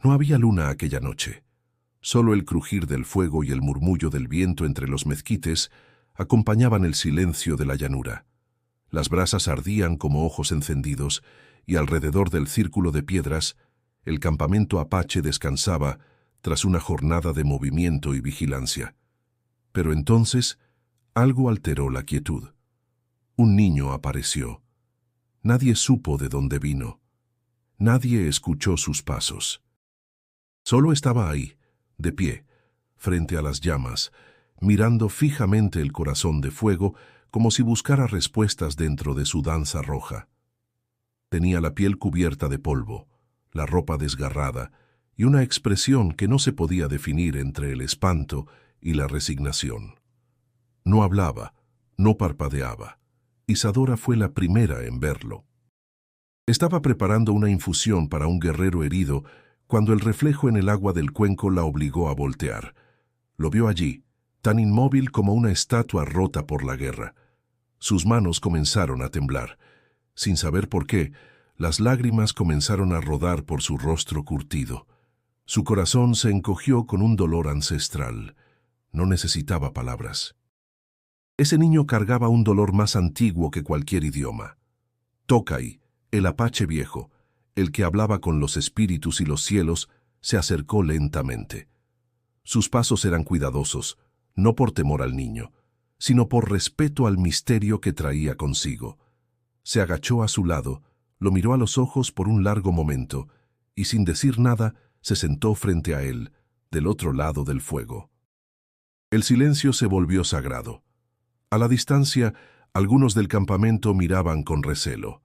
No había luna aquella noche. Solo el crujir del fuego y el murmullo del viento entre los mezquites acompañaban el silencio de la llanura. Las brasas ardían como ojos encendidos y alrededor del círculo de piedras, el campamento apache descansaba tras una jornada de movimiento y vigilancia. Pero entonces, algo alteró la quietud. Un niño apareció. Nadie supo de dónde vino. Nadie escuchó sus pasos. Solo estaba ahí, de pie, frente a las llamas, mirando fijamente el corazón de fuego como si buscara respuestas dentro de su danza roja. Tenía la piel cubierta de polvo, la ropa desgarrada y una expresión que no se podía definir entre el espanto y la resignación. No hablaba, no parpadeaba. Isadora fue la primera en verlo. Estaba preparando una infusión para un guerrero herido cuando el reflejo en el agua del cuenco la obligó a voltear. Lo vio allí, tan inmóvil como una estatua rota por la guerra. Sus manos comenzaron a temblar. Sin saber por qué, las lágrimas comenzaron a rodar por su rostro curtido. Su corazón se encogió con un dolor ancestral. No necesitaba palabras. Ese niño cargaba un dolor más antiguo que cualquier idioma. Tokay, el apache viejo, el que hablaba con los espíritus y los cielos, se acercó lentamente. Sus pasos eran cuidadosos, no por temor al niño, sino por respeto al misterio que traía consigo. Se agachó a su lado, lo miró a los ojos por un largo momento, y sin decir nada, se sentó frente a él, del otro lado del fuego. El silencio se volvió sagrado. A la distancia, algunos del campamento miraban con recelo.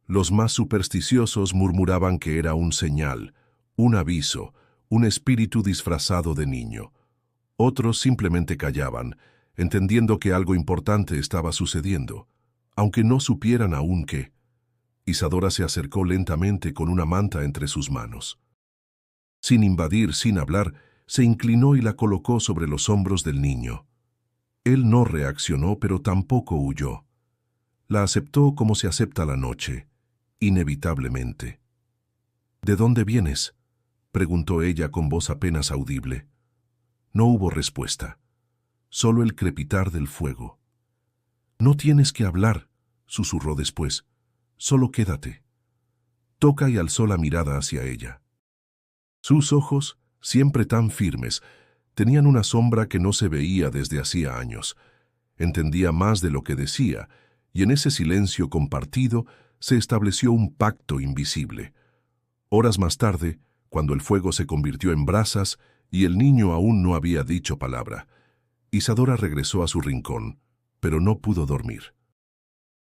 Los más supersticiosos murmuraban que era un señal, un aviso, un espíritu disfrazado de niño. Otros simplemente callaban, entendiendo que algo importante estaba sucediendo, aunque no supieran aún qué. Isadora se acercó lentamente con una manta entre sus manos. Sin invadir, sin hablar, se inclinó y la colocó sobre los hombros del niño. Él no reaccionó, pero tampoco huyó. La aceptó como se acepta la noche, inevitablemente. «¿De dónde vienes?», preguntó ella con voz apenas audible. No hubo respuesta, solo el crepitar del fuego. «No tienes que hablar», susurró después. «Solo quédate». Tokay alzó la mirada hacia ella. Sus ojos, siempre tan firmes, tenían una sombra que no se veía desde hacía años. Entendía más de lo que decía, y en ese silencio compartido se estableció un pacto invisible. Horas más tarde, cuando el fuego se convirtió en brasas y el niño aún no había dicho palabra, Isadora regresó a su rincón, pero no pudo dormir.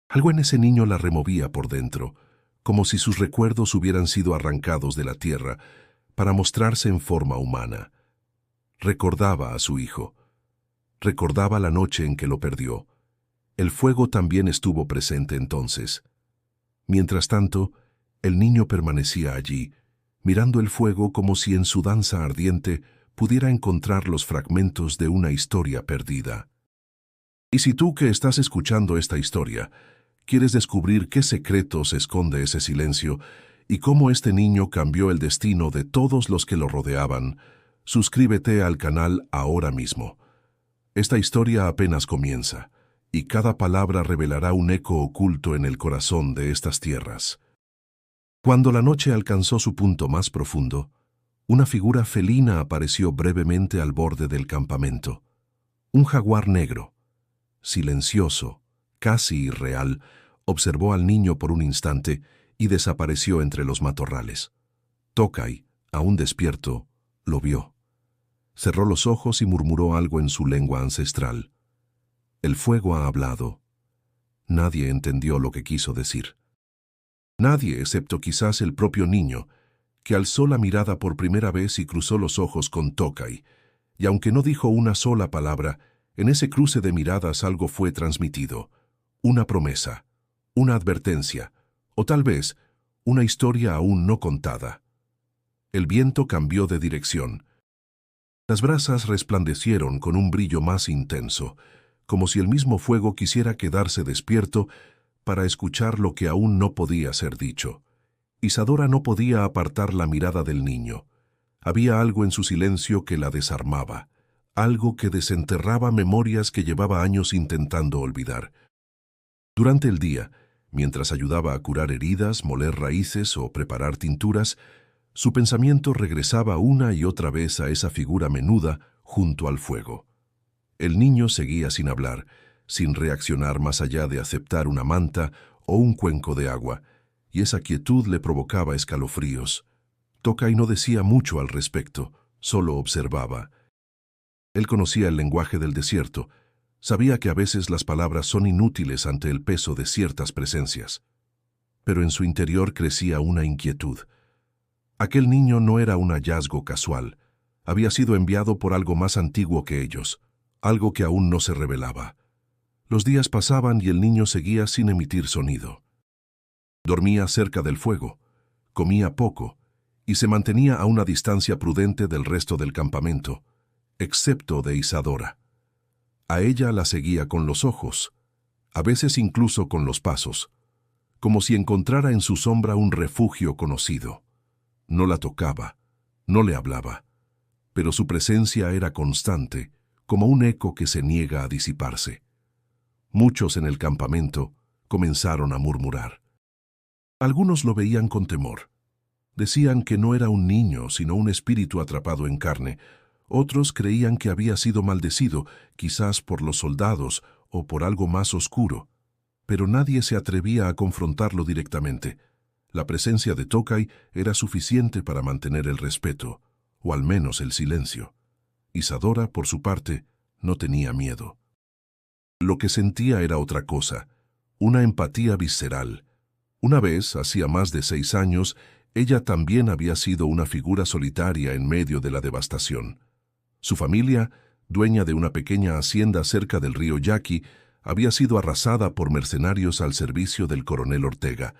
Algo en ese niño la removía por dentro, como si sus recuerdos hubieran sido arrancados de la tierra para mostrarse en forma humana. Recordaba a su hijo. Recordaba la noche en que lo perdió. El fuego también estuvo presente entonces. Mientras tanto, el niño permanecía allí, mirando el fuego como si en su danza ardiente pudiera encontrar los fragmentos de una historia perdida. Y si tú que estás escuchando esta historia, quieres descubrir qué secretos esconde ese silencio y cómo este niño cambió el destino de todos los que lo rodeaban, suscríbete al canal ahora mismo. Esta historia apenas comienza, y cada palabra revelará un eco oculto en el corazón de estas tierras. Cuando la noche alcanzó su punto más profundo, una figura felina apareció brevemente al borde del campamento. Un jaguar negro, silencioso, casi irreal, observó al niño por un instante y desapareció entre los matorrales. Tokay, aún despierto, lo vio. Cerró los ojos y murmuró algo en su lengua ancestral. El fuego ha hablado. Nadie entendió lo que quiso decir. Nadie, excepto quizás el propio niño, que alzó la mirada por primera vez y cruzó los ojos con Tokay, y aunque no dijo una sola palabra, en ese cruce de miradas algo fue transmitido. Una promesa, una advertencia, o tal vez una historia aún no contada. El viento cambió de dirección. Las brasas resplandecieron con un brillo más intenso, como si el mismo fuego quisiera quedarse despierto para escuchar lo que aún no podía ser dicho. Isadora no podía apartar la mirada del niño. Había algo en su silencio que la desarmaba, algo que desenterraba memorias que llevaba años intentando olvidar. Durante el día, mientras ayudaba a curar heridas, moler raíces o preparar tinturas, su pensamiento regresaba una y otra vez a esa figura menuda junto al fuego. El niño seguía sin hablar, sin reaccionar más allá de aceptar una manta o un cuenco de agua, y esa quietud le provocaba escalofríos. Tokay no decía mucho al respecto, solo observaba. Él conocía el lenguaje del desierto, sabía que a veces las palabras son inútiles ante el peso de ciertas presencias. Pero en su interior crecía una inquietud. Aquel niño no era un hallazgo casual, había sido enviado por algo más antiguo que ellos, algo que aún no se revelaba. Los días pasaban y el niño seguía sin emitir sonido. Dormía cerca del fuego, comía poco y se mantenía a una distancia prudente del resto del campamento, excepto de Isadora. A ella la seguía con los ojos, a veces incluso con los pasos, como si encontrara en su sombra un refugio conocido. No la tocaba, no le hablaba, pero su presencia era constante, como un eco que se niega a disiparse. Muchos en el campamento comenzaron a murmurar. Algunos lo veían con temor. Decían que no era un niño, sino un espíritu atrapado en carne. Otros creían que había sido maldecido, quizás por los soldados o por algo más oscuro. Pero nadie se atrevía a confrontarlo directamente. La presencia de Tokay era suficiente para mantener el respeto, o al menos el silencio. Isadora, por su parte, no tenía miedo. Lo que sentía era otra cosa, una empatía visceral. Una vez, hacía más de 6 años, ella también había sido una figura solitaria en medio de la devastación. Su familia, dueña de una pequeña hacienda cerca del río Yaqui, había sido arrasada por mercenarios al servicio del coronel Ortega.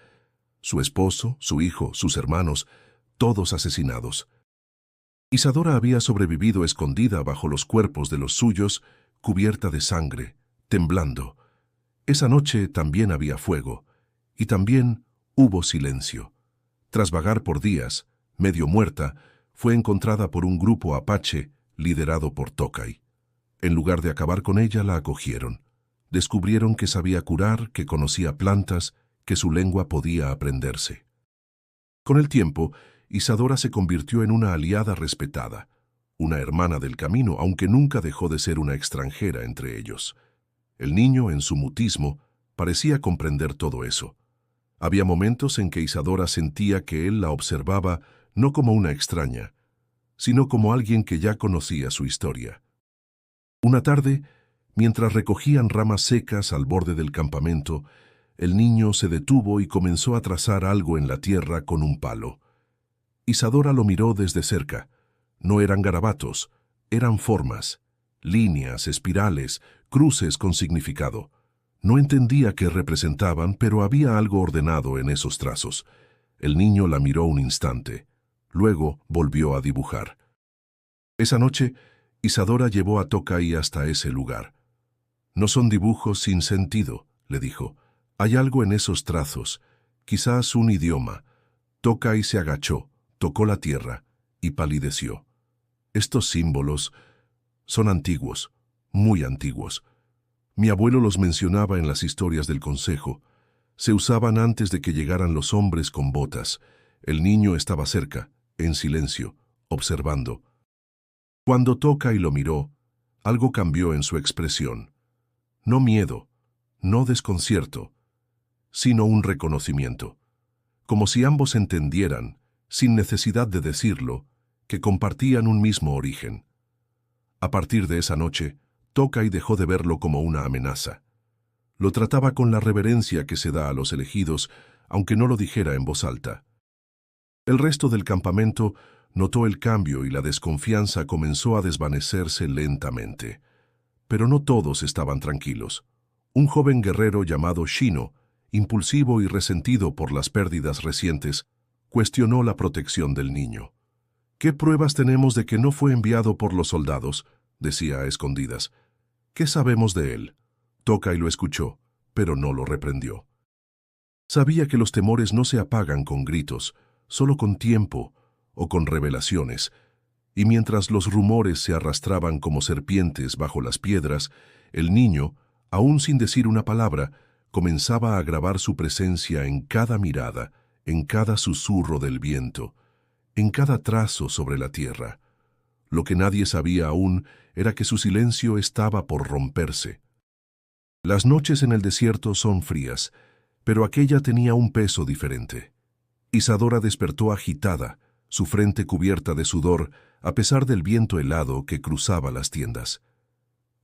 Su esposo, su hijo, sus hermanos, todos asesinados. Isadora había sobrevivido escondida bajo los cuerpos de los suyos, cubierta de sangre, temblando. Esa noche también había fuego, y también hubo silencio. Tras vagar por días, medio muerta, fue encontrada por un grupo apache liderado por Tokay. En lugar de acabar con ella, la acogieron. Descubrieron que sabía curar, que conocía plantas, que su lengua podía aprenderse. Con el tiempo, Isadora se convirtió en una aliada respetada, una hermana del camino, aunque nunca dejó de ser una extranjera entre ellos. El niño, en su mutismo, parecía comprender todo eso. Había momentos en que Isadora sentía que él la observaba no como una extraña, sino como alguien que ya conocía su historia. Una tarde, mientras recogían ramas secas al borde del campamento, el niño se detuvo y comenzó a trazar algo en la tierra con un palo. Isadora lo miró desde cerca. No eran garabatos, eran formas, líneas, espirales, cruces con significado. No entendía qué representaban, pero había algo ordenado en esos trazos. El niño la miró un instante. Luego volvió a dibujar. Esa noche, Isadora llevó a Tokay hasta ese lugar. «No son dibujos sin sentido», le dijo. «Hay algo en esos trazos, quizás un idioma». Tokay se agachó, tocó la tierra y palideció. «Estos símbolos son antiguos, muy antiguos. Mi abuelo los mencionaba en las historias del consejo. Se usaban antes de que llegaran los hombres con botas. El niño estaba cerca, en silencio, observando. Cuando Tokay lo miró, algo cambió en su expresión. No miedo, no desconcierto, sino un reconocimiento. Como si ambos entendieran, sin necesidad de decirlo, que compartían un mismo origen. A partir de esa noche, Tokay dejó de verlo como una amenaza. Lo trataba con la reverencia que se da a los elegidos, aunque no lo dijera en voz alta. El resto del campamento notó el cambio y la desconfianza comenzó a desvanecerse lentamente. Pero no todos estaban tranquilos. Un joven guerrero llamado Shino, impulsivo y resentido por las pérdidas recientes, cuestionó la protección del niño. «¿Qué pruebas tenemos de que no fue enviado por los soldados?», decía a escondidas. «¿Qué sabemos de él?». Tokay lo escuchó, pero no lo reprendió. Sabía que los temores no se apagan con gritos, solo con tiempo o con revelaciones, Y mientras los rumores se arrastraban como serpientes bajo las piedras, el niño, aún sin decir una palabra, comenzaba a grabar su presencia en cada mirada, en cada susurro del viento, en cada trazo sobre la tierra. Lo que nadie sabía aún era que su silencio estaba por romperse. Las noches en el desierto son frías, pero aquella tenía un peso diferente. Isadora despertó agitada, su frente cubierta de sudor, a pesar del viento helado que cruzaba las tiendas.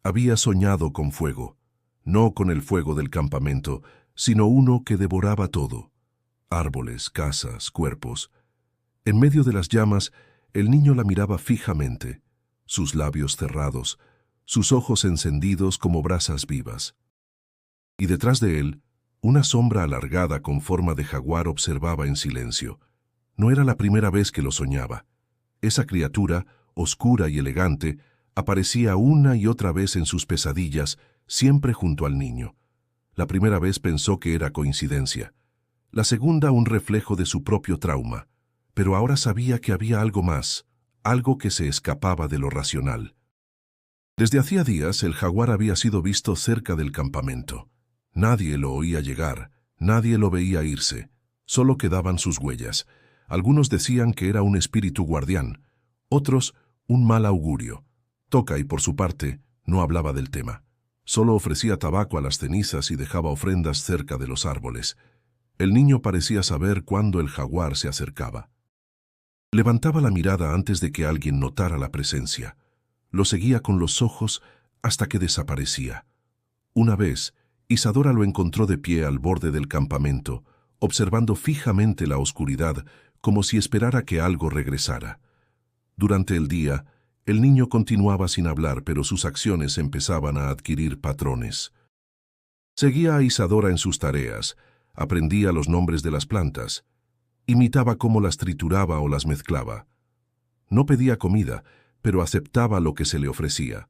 Había soñado con fuego, no con el fuego del campamento, sino uno que devoraba todo: árboles, casas, cuerpos. En medio de las llamas, el niño la miraba fijamente, sus labios cerrados, sus ojos encendidos como brasas vivas. Y detrás de él, una sombra alargada con forma de jaguar observaba en silencio. No era la primera vez que lo soñaba. Esa criatura, oscura y elegante, aparecía una y otra vez en sus pesadillas, siempre junto al niño. La primera vez pensó que era coincidencia. La segunda, un reflejo de su propio trauma. Pero ahora sabía que había algo más, algo que se escapaba de lo racional. Desde hacía días el jaguar había sido visto cerca del campamento. Nadie lo oía llegar, nadie lo veía irse, solo quedaban sus huellas. Algunos decían que era un espíritu guardián, otros un mal augurio. Tokay, por su parte, no hablaba del tema. Solo ofrecía tabaco a las cenizas y dejaba ofrendas cerca de los árboles. El niño parecía saber cuándo el jaguar se acercaba. Levantaba la mirada antes de que alguien notara la presencia. Lo seguía con los ojos hasta que desaparecía. Una vez, Isadora lo encontró de pie al borde del campamento, observando fijamente la oscuridad, como si esperara que algo regresara. Durante el día, el niño continuaba sin hablar, pero sus acciones empezaban a adquirir patrones. Seguía a Isadora en sus tareas, aprendía los nombres de las plantas, imitaba cómo las trituraba o las mezclaba. No pedía comida, pero aceptaba lo que se le ofrecía.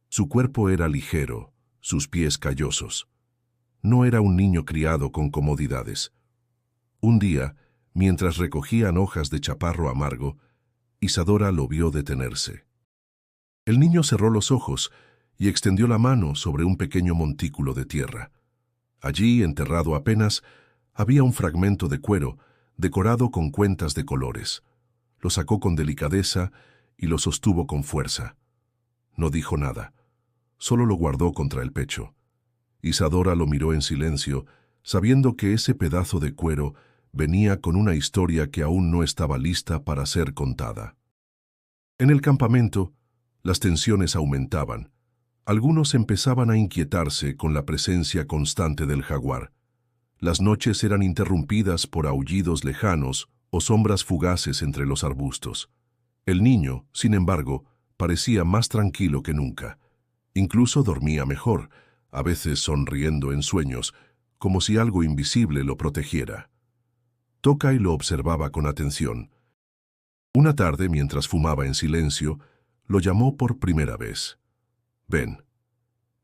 Su cuerpo era ligero, sus pies callosos. No era un niño criado con comodidades. Un día, mientras recogían hojas de chaparro amargo, Isadora lo vio detenerse. El niño cerró los ojos y extendió la mano sobre un pequeño montículo de tierra. Allí, enterrado apenas, había un fragmento de cuero decorado con cuentas de colores. Lo sacó con delicadeza y lo sostuvo con fuerza. No dijo nada, solo lo guardó contra el pecho. Isadora lo miró en silencio, sabiendo que ese pedazo de cuero venía con una historia que aún no estaba lista para ser contada. En el campamento, las tensiones aumentaban. Algunos empezaban a inquietarse con la presencia constante del jaguar. Las noches eran interrumpidas por aullidos lejanos o sombras fugaces entre los arbustos. El niño, sin embargo, parecía más tranquilo que nunca. Incluso dormía mejor, a veces sonriendo en sueños, como si algo invisible lo protegiera. Tokay lo observaba con atención. Una tarde, mientras fumaba en silencio, lo llamó por primera vez. «Ven».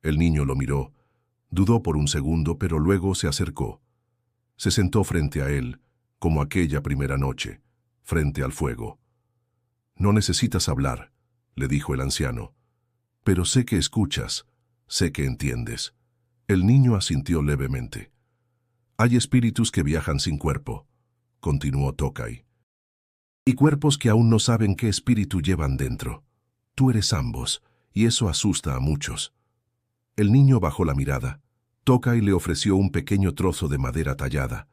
El niño lo miró, dudó por un segundo, pero luego se acercó. Se sentó frente a él, como aquella primera noche, frente al fuego. «No necesitas hablar», le dijo el anciano. «Pero sé que escuchas, sé que entiendes». El niño asintió levemente. «Hay espíritus que viajan sin cuerpo», continuó Tokay. «Y cuerpos que aún no saben qué espíritu llevan dentro. Tú eres ambos, y eso asusta a muchos». El niño bajó la mirada. Tokay le ofreció un pequeño trozo de madera tallada.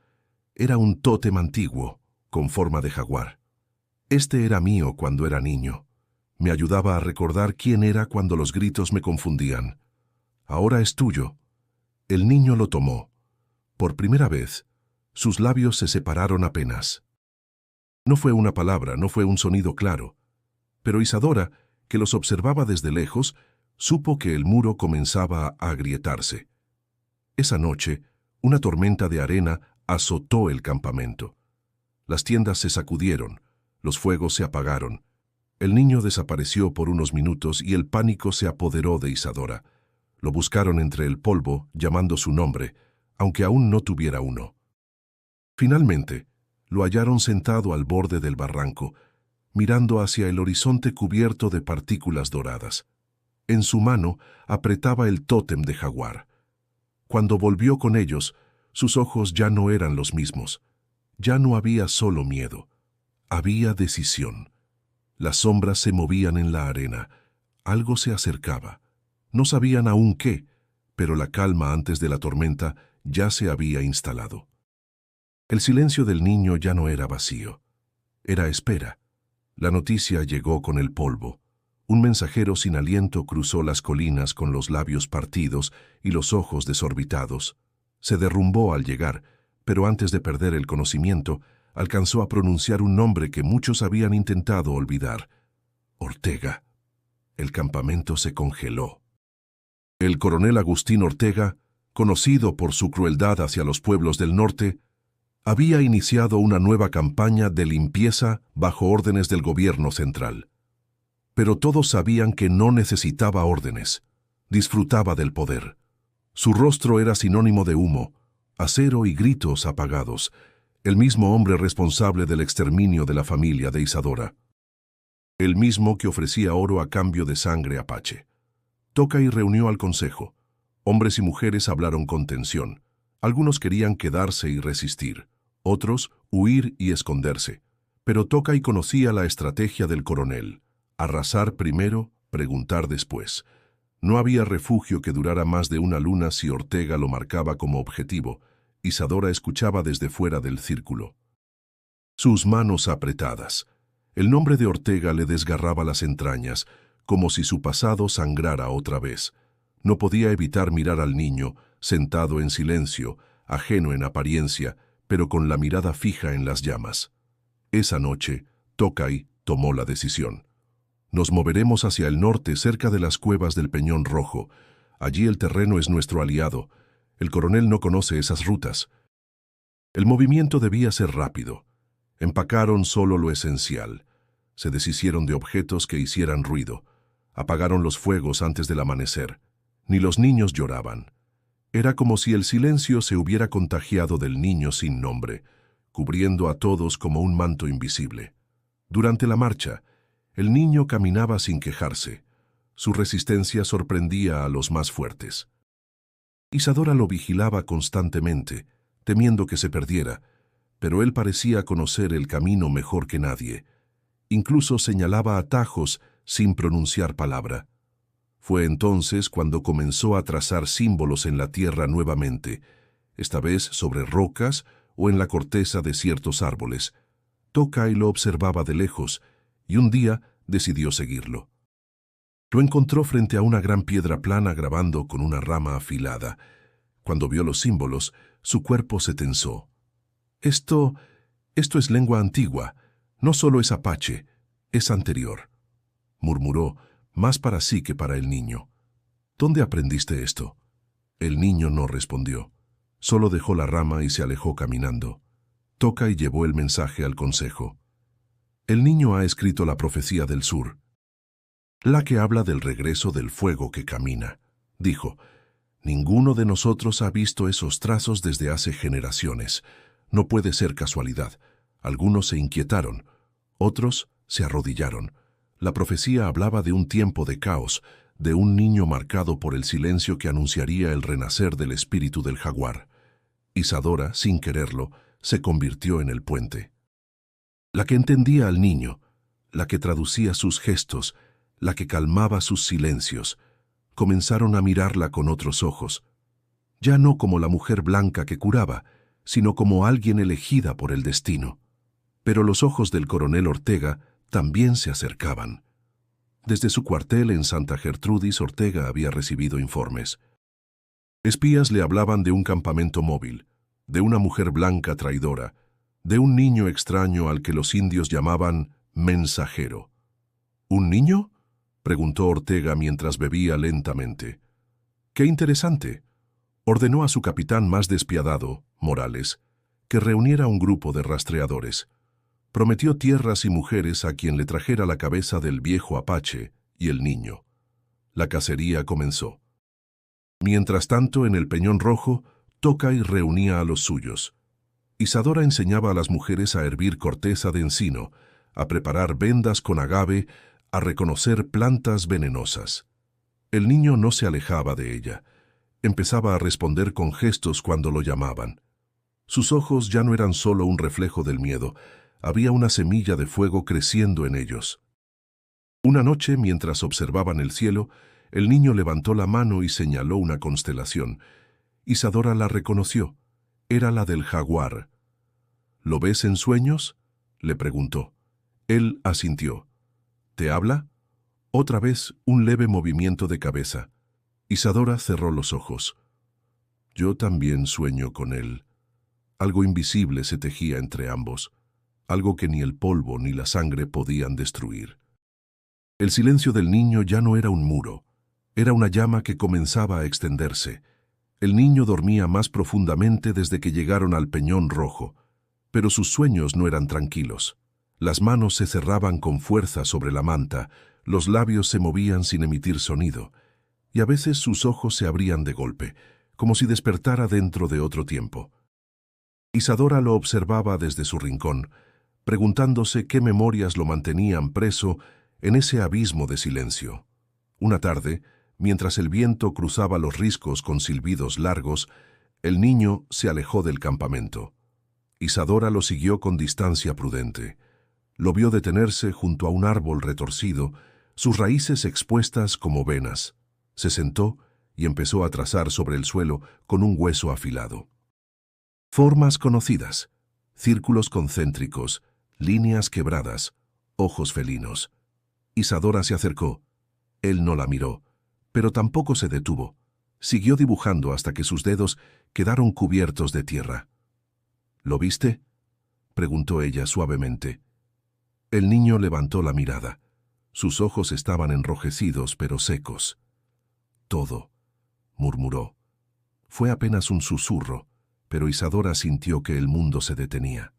Era un tótem antiguo, con forma de jaguar. Este era mío cuando era niño. Me ayudaba a recordar quién era cuando los gritos me confundían. Ahora es tuyo. El niño lo tomó. Por primera vez, sus labios se separaron apenas. No fue una palabra, no fue un sonido claro. Pero Isadora, que los observaba desde lejos, supo que el muro comenzaba a agrietarse. Esa noche, una tormenta de arena azotó el campamento. Las tiendas se sacudieron, los fuegos se apagaron. El niño desapareció por unos minutos y el pánico se apoderó de Isadora. Lo buscaron entre el polvo, llamando su nombre, aunque aún no tuviera uno. Finalmente, lo hallaron sentado al borde del barranco, mirando hacia el horizonte cubierto de partículas doradas. En su mano apretaba el tótem de jaguar. Cuando volvió con ellos, sus ojos ya no eran los mismos. Ya no había solo miedo. Había decisión. Las sombras se movían en la arena. Algo se acercaba. No sabían aún qué, pero la calma antes de la tormenta ya se había instalado. El silencio del niño ya no era vacío. Era espera. La noticia llegó con el polvo. Un mensajero sin aliento cruzó las colinas con los labios partidos y los ojos desorbitados. Se derrumbó al llegar, pero antes de perder el conocimiento, alcanzó a pronunciar un nombre que muchos habían intentado olvidar. Ortega. El campamento se congeló. El coronel Agustín Ortega, conocido por su crueldad hacia los pueblos del norte, había iniciado una nueva campaña de limpieza bajo órdenes del gobierno central. Pero todos sabían que no necesitaba órdenes. Disfrutaba del poder. Su rostro era sinónimo de humo, acero y gritos apagados, el mismo hombre responsable del exterminio de la familia de Isadora. El mismo que ofrecía oro a cambio de sangre apache. Tokay reunió al consejo. Hombres y mujeres hablaron con tensión. Algunos querían quedarse y resistir, otros huir y esconderse. Pero Tokay conocía la estrategia del coronel. Arrasar primero, preguntar después. No había refugio que durara más de una luna si Ortega lo marcaba como objetivo. Isadora escuchaba desde fuera del círculo. Sus manos apretadas. El nombre de Ortega le desgarraba las entrañas, como si su pasado sangrara otra vez. No podía evitar mirar al niño, sentado en silencio, ajeno en apariencia, pero con la mirada fija en las llamas. Esa noche, Tokay tomó la decisión. Nos moveremos hacia el norte, cerca de las cuevas del Peñón Rojo. Allí el terreno es nuestro aliado. El coronel no conoce esas rutas. El movimiento debía ser rápido. Empacaron solo lo esencial. Se deshicieron de objetos que hicieran ruido. Apagaron los fuegos antes del amanecer. Ni los niños lloraban. Era como si el silencio se hubiera contagiado del niño sin nombre, cubriendo a todos como un manto invisible. Durante la marcha, el niño caminaba sin quejarse. Su resistencia sorprendía a los más fuertes. Isadora lo vigilaba constantemente, temiendo que se perdiera, pero él parecía conocer el camino mejor que nadie. Incluso señalaba atajos sin pronunciar palabra. Fue entonces cuando comenzó a trazar símbolos en la tierra nuevamente, esta vez sobre rocas o en la corteza de ciertos árboles. Tokay lo observaba de lejos, y un día decidió seguirlo. Lo encontró frente a una gran piedra plana grabando con una rama afilada. Cuando vio los símbolos, su cuerpo se tensó. Esto es lengua antigua, no solo es apache, es anterior, murmuró, más para sí que para el niño. ¿Dónde aprendiste esto? El niño no respondió. Solo dejó la rama y se alejó caminando. Tokay llevó el mensaje al consejo. El niño ha escrito la profecía del sur, la que habla del regreso del fuego que camina. Dijo, ninguno de nosotros ha visto esos trazos desde hace generaciones. No puede ser casualidad. Algunos se inquietaron, otros se arrodillaron. La profecía hablaba de un tiempo de caos, de un niño marcado por el silencio que anunciaría el renacer del espíritu del jaguar. Isadora, sin quererlo, se convirtió en el puente. La que entendía al niño, la que traducía sus gestos, la que calmaba sus silencios, comenzaron a mirarla con otros ojos, ya no como la mujer blanca que curaba, sino como alguien elegida por el destino. Pero los ojos del coronel Ortega también se acercaban. Desde su cuartel en Santa Gertrudis, Ortega había recibido informes. Espías le hablaban de un campamento móvil, de una mujer blanca traidora, de un niño extraño al que los indios llamaban mensajero. ¿Un niño?, preguntó Ortega mientras bebía lentamente. ¡Qué interesante! Ordenó a su capitán más despiadado, Morales, que reuniera un grupo de rastreadores. Prometió tierras y mujeres a quien le trajera la cabeza del viejo apache y el niño. La cacería comenzó. Mientras tanto, en el Peñón Rojo, Tokay reunía a los suyos. Isadora enseñaba a las mujeres a hervir corteza de encino, a preparar vendas con agave, a reconocer plantas venenosas. El niño no se alejaba de ella. Empezaba a responder con gestos cuando lo llamaban. Sus ojos ya no eran solo un reflejo del miedo, había una semilla de fuego creciendo en ellos. Una noche, mientras observaban el cielo, el niño levantó la mano y señaló una constelación. Isadora la reconoció. Era la del jaguar. ¿Lo ves en sueños?, le preguntó. Él asintió. ¿Te habla? Otra vez un leve movimiento de cabeza. Isadora cerró los ojos. Yo también sueño con él. Algo invisible se tejía entre ambos, algo que ni el polvo ni la sangre podían destruir. El silencio del niño ya no era un muro, era una llama que comenzaba a extenderse. El niño dormía más profundamente desde que llegaron al Peñón Rojo, pero sus sueños no eran tranquilos. Las manos se cerraban con fuerza sobre la manta, los labios se movían sin emitir sonido, y a veces sus ojos se abrían de golpe, como si despertara dentro de otro tiempo. Isadora lo observaba desde su rincón, preguntándose qué memorias lo mantenían preso en ese abismo de silencio. Una tarde, mientras el viento cruzaba los riscos con silbidos largos, el niño se alejó del campamento. Isadora lo siguió con distancia prudente. Lo vio detenerse junto a un árbol retorcido, sus raíces expuestas como venas. Se sentó y empezó a trazar sobre el suelo con un hueso afilado. Formas conocidas, círculos concéntricos, líneas quebradas, ojos felinos. Isadora se acercó. Él no la miró, pero tampoco se detuvo. Siguió dibujando hasta que sus dedos quedaron cubiertos de tierra. ¿Lo viste?, preguntó ella suavemente. El niño levantó la mirada. Sus ojos estaban enrojecidos pero secos. Todo, murmuró. Fue apenas un susurro, pero Isadora sintió que el mundo se detenía.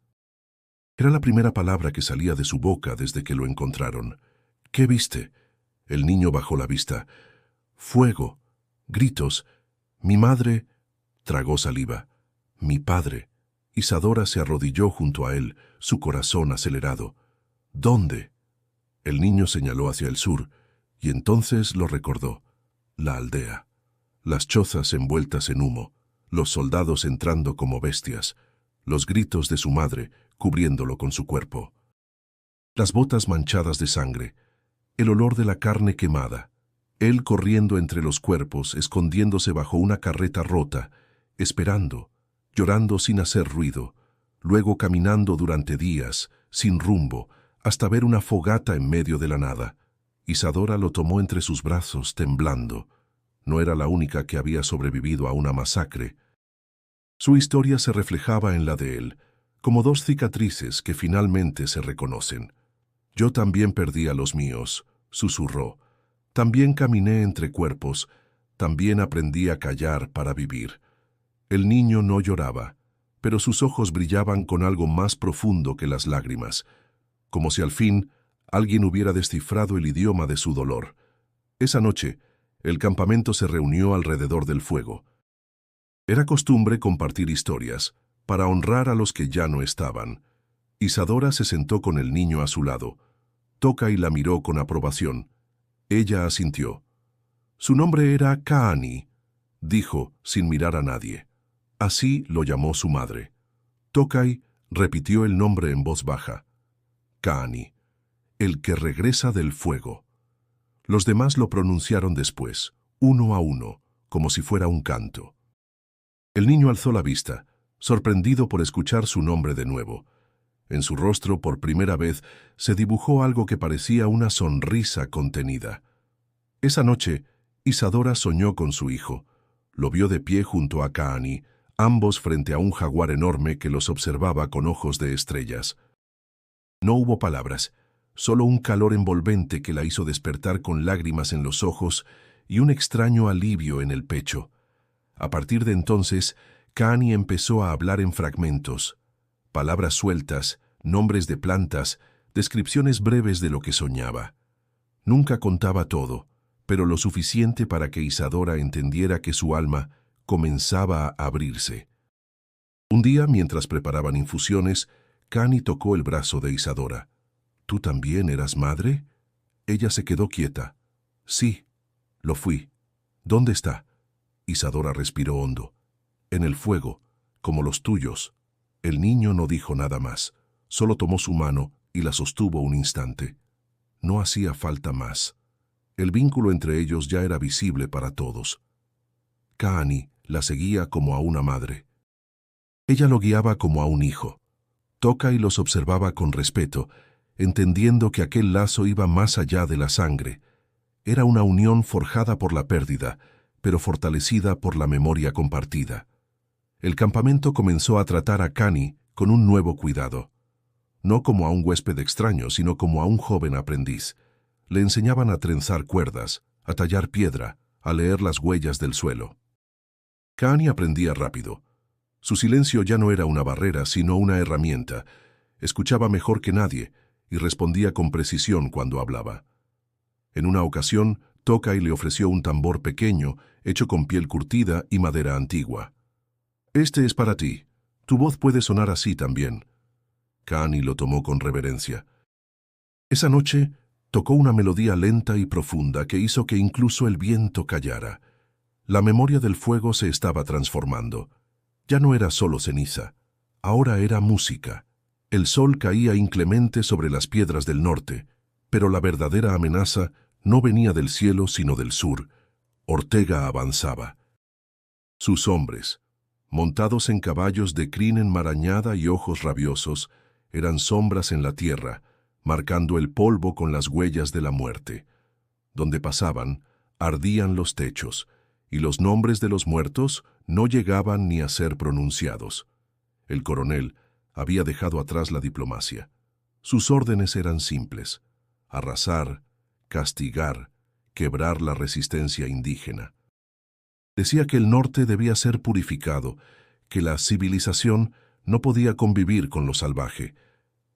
Era la primera palabra que salía de su boca desde que lo encontraron. ¿Qué viste? El niño bajó la vista. Fuego, gritos. Mi madre... Tragó saliva. Mi padre. Isadora se arrodilló junto a él, su corazón acelerado. ¿Dónde? El niño señaló hacia el sur, y entonces lo recordó. La aldea. Las chozas envueltas en humo, los soldados entrando como bestias, los gritos de su madre cubriéndolo con su cuerpo. Las botas manchadas de sangre, el olor de la carne quemada, él corriendo entre los cuerpos, escondiéndose bajo una carreta rota, esperando, llorando sin hacer ruido, luego caminando durante días, sin rumbo, hasta ver una fogata en medio de la nada. Isadora lo tomó entre sus brazos, temblando. No era la única que había sobrevivido a una masacre. Su historia se reflejaba en la de él, como dos cicatrices que finalmente se reconocen. Yo también perdí a los míos, susurró. También caminé entre cuerpos, también aprendí a callar para vivir. El niño no lloraba, pero sus ojos brillaban con algo más profundo que las lágrimas, como si al fin alguien hubiera descifrado el idioma de su dolor. Esa noche, el campamento se reunió alrededor del fuego. Era costumbre compartir historias, para honrar a los que ya no estaban. Isadora se sentó con el niño a su lado. Tokay la miró con aprobación. Ella asintió. Su nombre era Kaani, dijo sin mirar a nadie. Así lo llamó su madre. Tokay repitió el nombre en voz baja. Kaani, el que regresa del fuego. Los demás lo pronunciaron después, uno a uno, como si fuera un canto. El niño alzó la vista, sorprendido por escuchar su nombre de nuevo. En su rostro, por primera vez, se dibujó algo que parecía una sonrisa contenida. Esa noche, Isadora soñó con su hijo. Lo vio de pie junto a Kaani, ambos frente a un jaguar enorme que los observaba con ojos de estrellas. No hubo palabras, solo un calor envolvente que la hizo despertar con lágrimas en los ojos y un extraño alivio en el pecho. A partir de entonces, Kaani empezó a hablar en fragmentos, palabras sueltas, nombres de plantas, descripciones breves de lo que soñaba. Nunca contaba todo, pero lo suficiente para que Isadora entendiera que su alma comenzaba a abrirse. Un día, mientras preparaban infusiones, Kaani tocó el brazo de Isadora. ¿Tú también eras madre? Ella se quedó quieta. Sí, lo fui. ¿Dónde está? Isadora respiró hondo. En el fuego, como los tuyos. El niño no dijo nada más. Solo tomó su mano y la sostuvo un instante. No hacía falta más. El vínculo entre ellos ya era visible para todos. Kaani la seguía como a una madre. Ella lo guiaba como a un hijo. Tokay los observaba con respeto, entendiendo que aquel lazo iba más allá de la sangre. Era una unión forjada por la pérdida, pero fortalecida por la memoria compartida. El campamento comenzó a tratar a Kaani con un nuevo cuidado. No como a un huésped extraño, sino como a un joven aprendiz. Le enseñaban a trenzar cuerdas, a tallar piedra, a leer las huellas del suelo. Kaani aprendía rápido. Su silencio ya no era una barrera, sino una herramienta. Escuchaba mejor que nadie y respondía con precisión cuando hablaba. En una ocasión, Tokay le ofreció un tambor pequeño, hecho con piel curtida y madera antigua. «Este es para ti. Tu voz puede sonar así también». Kaani lo tomó con reverencia. Esa noche, tocó una melodía lenta y profunda que hizo que incluso el viento callara. La memoria del fuego se estaba transformando. Ya no era solo ceniza, ahora era música. El sol caía inclemente sobre las piedras del norte, pero la verdadera amenaza no venía del cielo sino del sur. Ortega avanzaba. Sus hombres, montados en caballos de crin enmarañada y ojos rabiosos, eran sombras en la tierra, marcando el polvo con las huellas de la muerte. Donde pasaban, ardían los techos, y los nombres de los muertos no llegaban ni a ser pronunciados. El coronel había dejado atrás la diplomacia. Sus órdenes eran simples: arrasar, castigar, quebrar la resistencia indígena. Decía que el norte debía ser purificado, que la civilización no podía convivir con lo salvaje,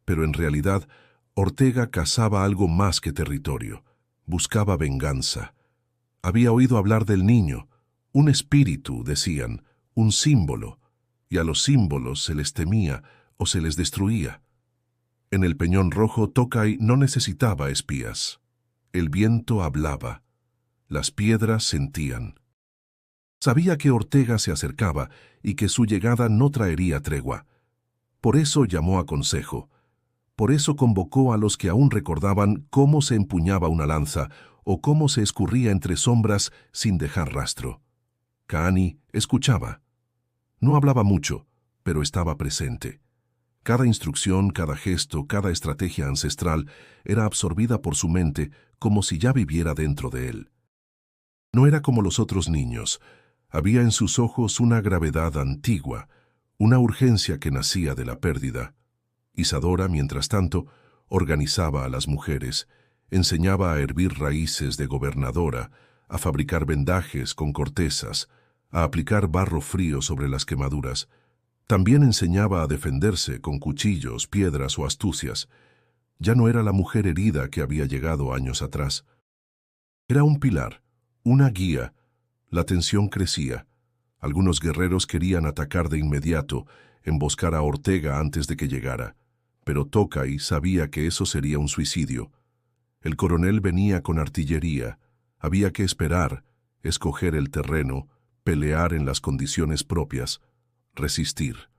pero en realidad Ortega cazaba algo más que territorio, buscaba venganza. Había oído hablar del niño, un espíritu, decían, un símbolo, y a los símbolos se les temía o se les destruía. En el Peñón Rojo, Tokay no necesitaba espías. El viento hablaba, las piedras sentían. Sabía que Ortega se acercaba y que su llegada no traería tregua. Por eso llamó a consejo. Por eso convocó a los que aún recordaban cómo se empuñaba una lanza o cómo se escurría entre sombras sin dejar rastro. Kaani escuchaba. No hablaba mucho, pero estaba presente. Cada instrucción, cada gesto, cada estrategia ancestral era absorbida por su mente como si ya viviera dentro de él. No era como los otros niños. Había en sus ojos una gravedad antigua, una urgencia que nacía de la pérdida. Isadora, mientras tanto, organizaba a las mujeres, enseñaba a hervir raíces de gobernadora, a fabricar vendajes con cortezas, a aplicar barro frío sobre las quemaduras. También enseñaba a defenderse con cuchillos, piedras o astucias. Ya no era la mujer herida que había llegado años atrás. Era un pilar, una guía. La tensión crecía. Algunos guerreros querían atacar de inmediato, emboscar a Ortega antes de que llegara. Pero Tokay sabía que eso sería un suicidio. El coronel venía con artillería. Había que esperar, escoger el terreno, pelear en las condiciones propias, resistir.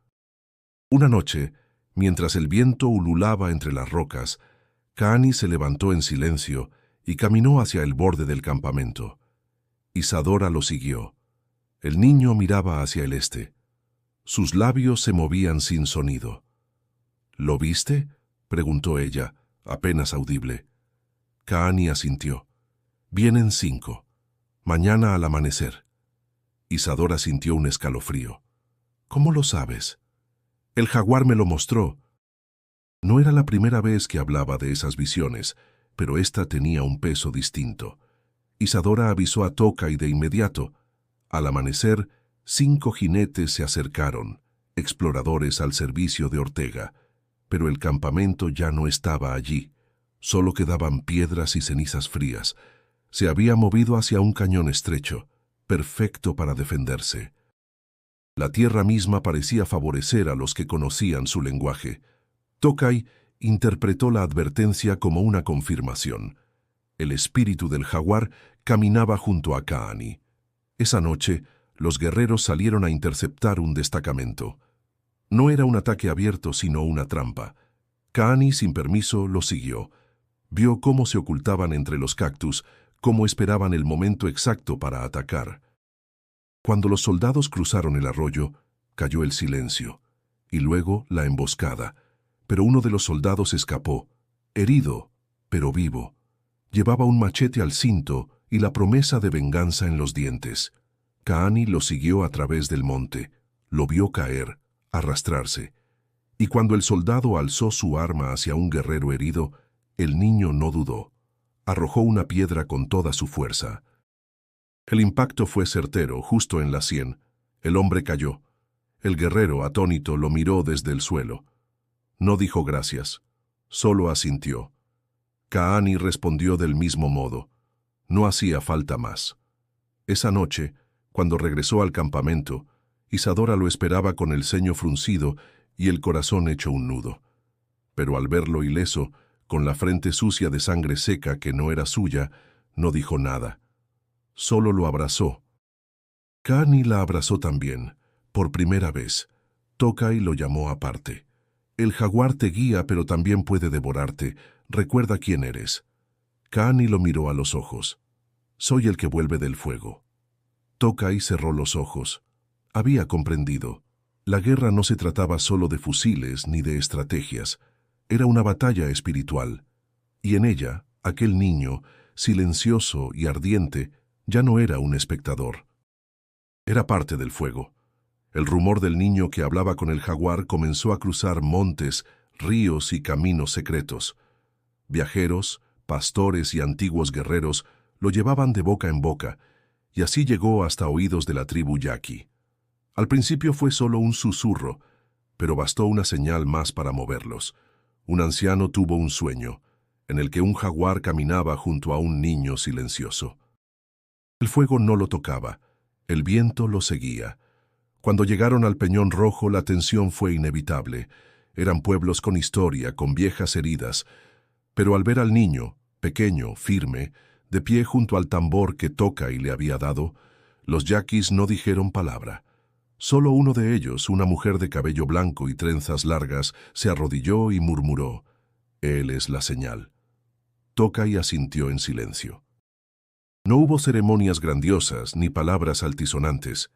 Una noche, mientras el viento ululaba entre las rocas, Kaani se levantó en silencio y caminó hacia el borde del campamento. Isadora lo siguió. El niño miraba hacia el este. Sus labios se movían sin sonido. ¿Lo viste?, preguntó ella, apenas audible. Kaani asintió. Vienen 5. Mañana al amanecer. Isadora sintió un escalofrío. ¿Cómo lo sabes? El jaguar me lo mostró. No era la primera vez que hablaba de esas visiones, pero esta tenía un peso distinto. Isadora avisó a Tokay de inmediato. Al amanecer, 5 jinetes se acercaron, exploradores al servicio de Ortega. Pero el campamento ya no estaba allí. Solo quedaban piedras y cenizas frías. Se había movido hacia un cañón estrecho, perfecto para defenderse. La tierra misma parecía favorecer a los que conocían su lenguaje. Tokay interpretó la advertencia como una confirmación. El espíritu del jaguar caminaba junto a Kaani. Esa noche, los guerreros salieron a interceptar un destacamento. No era un ataque abierto, sino una trampa. Kaani, sin permiso, lo siguió. Vio cómo se ocultaban entre los cactus, cómo esperaban el momento exacto para atacar. Cuando los soldados cruzaron el arroyo, cayó el silencio, y luego la emboscada. Pero uno de los soldados escapó, herido, pero vivo. Llevaba un machete al cinto y la promesa de venganza en los dientes. Kaani lo siguió a través del monte, lo vio caer, arrastrarse. Y cuando el soldado alzó su arma hacia un guerrero herido, el niño no dudó. Arrojó una piedra con toda su fuerza. El impacto fue certero, justo en la sien. El hombre cayó. El guerrero, atónito, lo miró desde el suelo. No dijo gracias, solo asintió. Kaani respondió del mismo modo. No hacía falta más. Esa noche, cuando regresó al campamento, Isadora lo esperaba con el ceño fruncido y el corazón hecho un nudo. Pero al verlo ileso, con la frente sucia de sangre seca que no era suya, no dijo nada. Solo lo abrazó. Kaani la abrazó también, por primera vez. Tokai lo llamó aparte. El jaguar te guía, pero también puede devorarte. Recuerda quién eres. Kaani lo miró a los ojos. Soy el que vuelve del fuego. Tokai cerró los ojos. Había comprendido. La guerra no se trataba solo de fusiles ni de estrategias. Era una batalla espiritual. Y en ella, aquel niño, silencioso y ardiente, ya no era un espectador. Era parte del fuego. El rumor del niño que hablaba con el jaguar comenzó a cruzar montes, ríos y caminos secretos. Viajeros, pastores y antiguos guerreros lo llevaban de boca en boca, y así llegó hasta oídos de la tribu Yaqui. Al principio fue solo un susurro, pero bastó una señal más para moverlos. Un anciano tuvo un sueño, en el que un jaguar caminaba junto a un niño silencioso. El fuego no lo tocaba, el viento lo seguía. Cuando llegaron al Peñón Rojo, la tensión fue inevitable. Eran pueblos con historia, con viejas heridas. Pero al ver al niño, pequeño, firme, de pie junto al tambor que Tokai le había dado, los yaquis no dijeron palabra. Solo uno de ellos, una mujer de cabello blanco y trenzas largas, se arrodilló y murmuró: «Él es la señal». Tokai asintió en silencio. No hubo ceremonias grandiosas ni palabras altisonantes.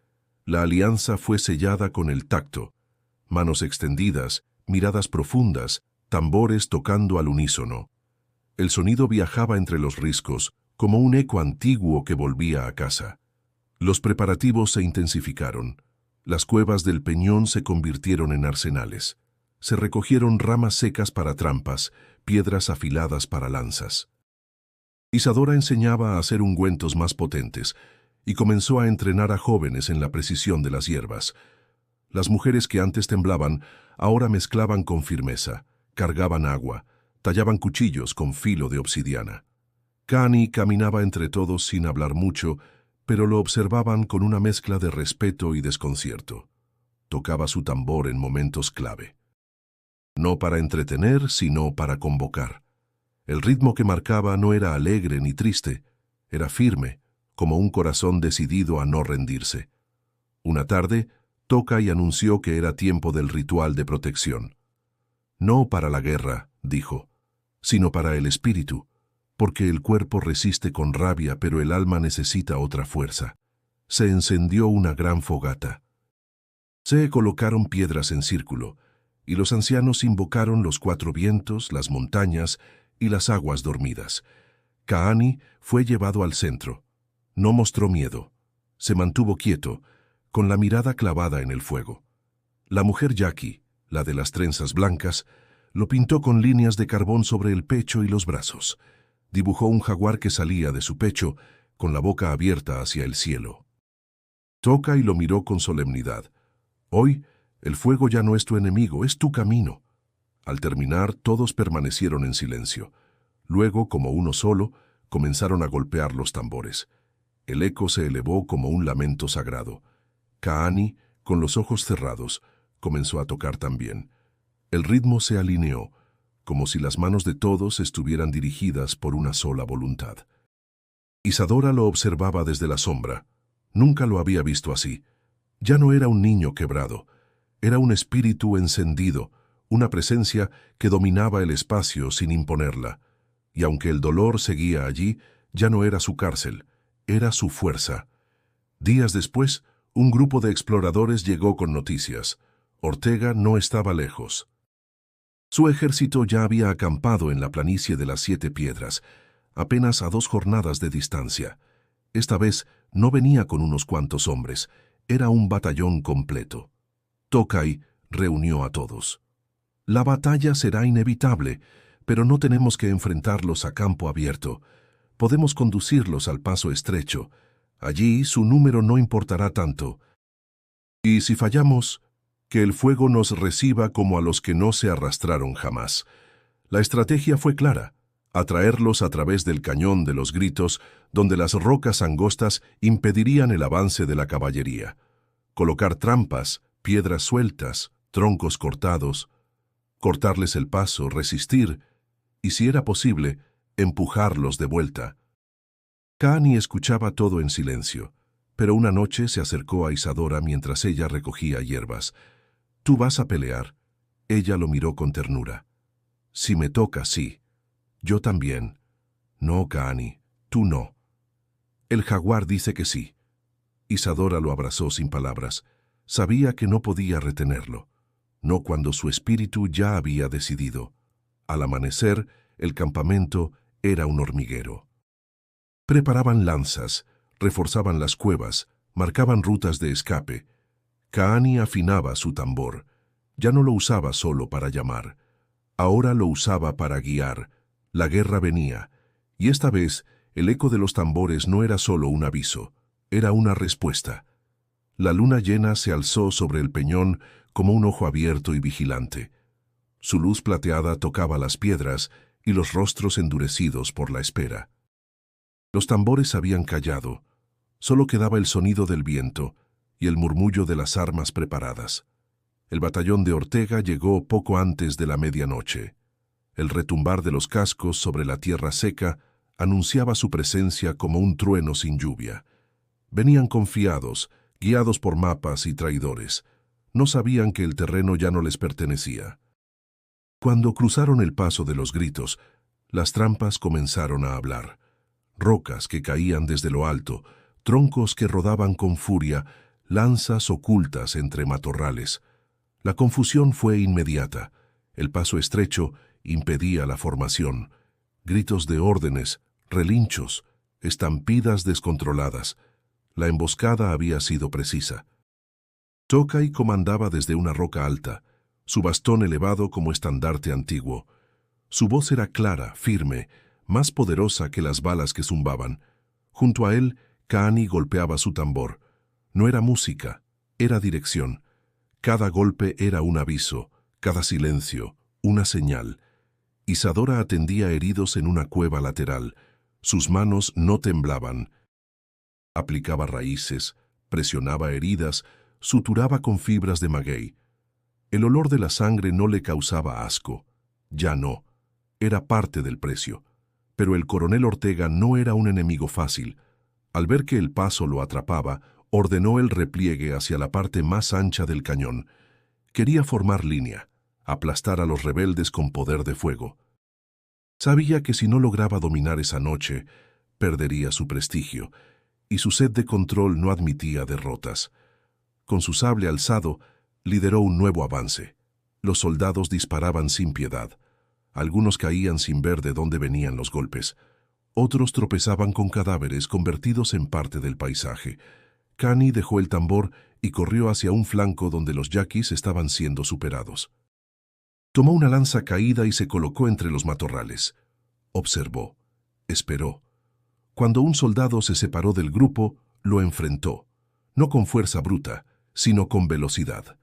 La alianza fue sellada con el tacto. Manos extendidas, miradas profundas, tambores tocando al unísono. El sonido viajaba entre los riscos, como un eco antiguo que volvía a casa. Los preparativos se intensificaron. Las cuevas del peñón se convirtieron en arsenales. Se recogieron ramas secas para trampas, piedras afiladas para lanzas. Isadora enseñaba a hacer ungüentos más potentes y comenzó a entrenar a jóvenes en la precisión de las hierbas. Las mujeres que antes temblaban, ahora mezclaban con firmeza, cargaban agua, tallaban cuchillos con filo de obsidiana. Kaani caminaba entre todos sin hablar mucho, pero lo observaban con una mezcla de respeto y desconcierto. Tocaba su tambor en momentos clave. No para entretener, sino para convocar. El ritmo que marcaba no era alegre ni triste, era firme, como un corazón decidido a no rendirse. Una tarde, Tokai anunció que era tiempo del ritual de protección. No para la guerra, dijo, sino para el espíritu, porque el cuerpo resiste con rabia, pero el alma necesita otra fuerza. Se encendió una gran fogata. Se colocaron piedras en círculo, y los ancianos invocaron los cuatro vientos, las montañas y las aguas dormidas. Kaani fue llevado al centro. No mostró miedo. Se mantuvo quieto, con la mirada clavada en el fuego. La mujer Yaqui, la de las trenzas blancas, lo pintó con líneas de carbón sobre el pecho y los brazos. Dibujó un jaguar que salía de su pecho, con la boca abierta hacia el cielo. Tokai lo miró con solemnidad. Hoy, el fuego ya no es tu enemigo, es tu camino. Al terminar, todos permanecieron en silencio. Luego, como uno solo, comenzaron a golpear los tambores. El eco se elevó como un lamento sagrado. Kaani, con los ojos cerrados, comenzó a tocar también. El ritmo se alineó. como si las manos de todos estuvieran dirigidas por una sola voluntad. Isadora lo observaba desde la sombra. Nunca lo había visto así. Ya no era un niño quebrado. Era un espíritu encendido, una presencia que dominaba el espacio sin imponerla. Y aunque el dolor seguía allí, ya no era su cárcel, era su fuerza. Días después, un grupo de exploradores llegó con noticias. Ortega no estaba lejos. Su ejército ya había acampado en la planicie de las 7 Piedras, apenas a 2 jornadas de distancia. Esta vez no venía con unos cuantos hombres, era un batallón completo. Tokay reunió a todos. La batalla será inevitable, pero no tenemos que enfrentarlos a campo abierto. Podemos conducirlos al paso estrecho. Allí su número no importará tanto. Y si fallamos, que el fuego nos reciba como a los que no se arrastraron jamás. La estrategia fue clara: atraerlos a través del cañón de los Gritos, donde las rocas angostas impedirían el avance de la caballería. Colocar trampas, piedras sueltas, troncos cortados, cortarles el paso, resistir, y si era posible, empujarlos de vuelta. Ka'ani escuchaba todo en silencio, pero una noche se acercó a Isadora mientras ella recogía hierbas. «Tú vas a pelear». Ella lo miró con ternura. «Si me toca, sí. Yo también». «No, Ka'ani, tú no». «El jaguar dice que sí». Isadora lo abrazó sin palabras. Sabía que no podía retenerlo. No cuando su espíritu ya había decidido. Al amanecer, el campamento era un hormiguero. Preparaban lanzas, reforzaban las cuevas, marcaban rutas de escape. Ka'ani afinaba su tambor. Ya no lo usaba solo para llamar. Ahora lo usaba para guiar. La guerra venía, y esta vez el eco de los tambores no era solo un aviso, era una respuesta. La luna llena se alzó sobre el peñón como un ojo abierto y vigilante. Su luz plateada tocaba las piedras y los rostros endurecidos por la espera. Los tambores habían callado. Solo quedaba el sonido del viento y el murmullo de las armas preparadas. El batallón de Ortega llegó poco antes de la medianoche. El retumbar de los cascos sobre la tierra seca anunciaba su presencia como un trueno sin lluvia. Venían confiados, guiados por mapas y traidores. No sabían que el terreno ya no les pertenecía. Cuando cruzaron el paso de los Gritos, las trampas comenzaron a hablar. Rocas que caían desde lo alto, troncos que rodaban con furia, lanzas ocultas entre matorrales. La confusión fue inmediata. El paso estrecho impedía la formación. Gritos de órdenes, relinchos, estampidas descontroladas. La emboscada había sido precisa. Tokay comandaba desde una roca alta, su bastón elevado como estandarte antiguo. Su voz era clara, firme, más poderosa que las balas que zumbaban. Junto a él, Ka'ani golpeaba su tambor. No era música, era dirección. Cada golpe era un aviso, cada silencio, una señal. Isadora atendía heridos en una cueva lateral. Sus manos no temblaban. Aplicaba raíces, presionaba heridas, suturaba con fibras de maguey. El olor de la sangre no le causaba asco. Ya no. Era parte del precio. Pero el coronel Ortega no era un enemigo fácil. Al ver que el paso lo atrapaba, ordenó el repliegue hacia la parte más ancha del cañón. Quería formar línea, aplastar a los rebeldes con poder de fuego. Sabía que si no lograba dominar esa noche, perdería su prestigio, y su sed de control no admitía derrotas. Con su sable alzado, lideró un nuevo avance. Los soldados disparaban sin piedad. Algunos caían sin ver de dónde venían los golpes. Otros tropezaban con cadáveres convertidos en parte del paisaje. Ka'ani dejó el tambor y corrió hacia un flanco donde los yaquis estaban siendo superados. Tomó una lanza caída y se colocó entre los matorrales. Observó. Esperó. Cuando un soldado se separó del grupo, lo enfrentó. No con fuerza bruta, sino con velocidad.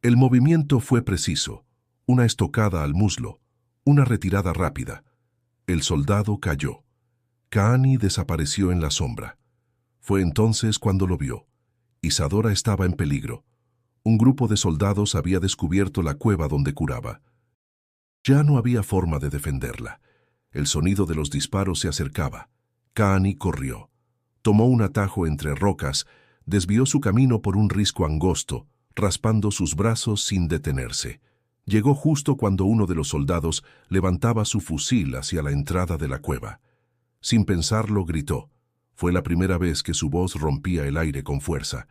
El movimiento fue preciso. Una estocada al muslo. Una retirada rápida. El soldado cayó. Ka'ani desapareció en la sombra. Fue entonces cuando lo vio. Isadora estaba en peligro. Un grupo de soldados había descubierto la cueva donde curaba. Ya no había forma de defenderla. El sonido de los disparos se acercaba. Kaani corrió. Tomó un atajo entre rocas, desvió su camino por un risco angosto, raspando sus brazos sin detenerse. Llegó justo cuando uno de los soldados levantaba su fusil hacia la entrada de la cueva. Sin pensarlo, gritó. Fue la primera vez que su voz rompía el aire con fuerza.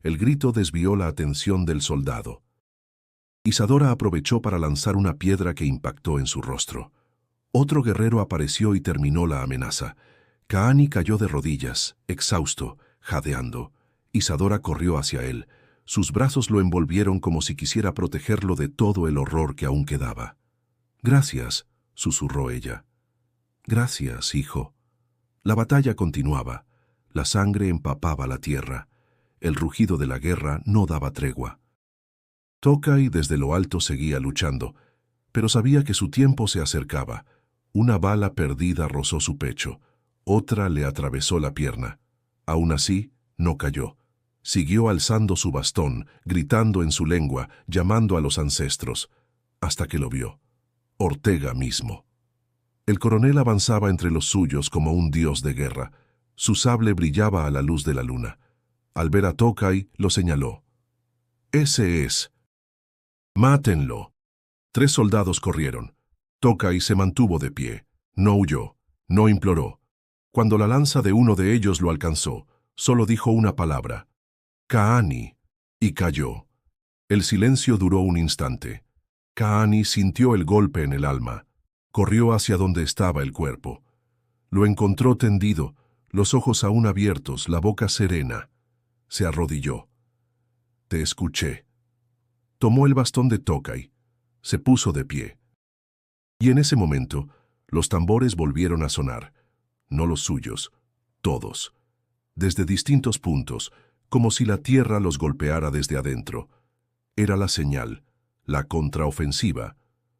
El grito desvió la atención del soldado. Isadora aprovechó para lanzar una piedra que impactó en su rostro. Otro guerrero apareció y terminó la amenaza. Kaani cayó de rodillas, exhausto, jadeando. Isadora corrió hacia él. Sus brazos lo envolvieron como si quisiera protegerlo de todo el horror que aún quedaba. «Gracias», susurró ella. «Gracias, hijo». La batalla continuaba. La sangre empapaba la tierra. El rugido de la guerra no daba tregua. Tokay desde lo alto seguía luchando, pero sabía que su tiempo se acercaba. Una bala perdida rozó su pecho. Otra le atravesó la pierna. Aún así, no cayó. Siguió alzando su bastón, gritando en su lengua, llamando a los ancestros, hasta que lo vio. Ortega mismo. El coronel avanzaba entre los suyos como un dios de guerra. Su sable brillaba a la luz de la luna. Al ver a Tokay, lo señaló. «Ese es». «Mátenlo». 3 soldados corrieron. Tokay se mantuvo de pie. No huyó, no imploró. Cuando la lanza de uno de ellos lo alcanzó, solo dijo una palabra. «Kaani», y cayó. El silencio duró un instante. Kaani sintió el golpe en el alma. Corrió hacia donde estaba el cuerpo. Lo encontró tendido, los ojos aún abiertos, la boca serena. Se arrodilló. «Te escuché». Tomó el bastón de Tokay. Se puso de pie. Y en ese momento, los tambores volvieron a sonar. No los suyos, todos. Desde distintos puntos, como si la tierra los golpeara desde adentro. Era la señal, la contraofensiva.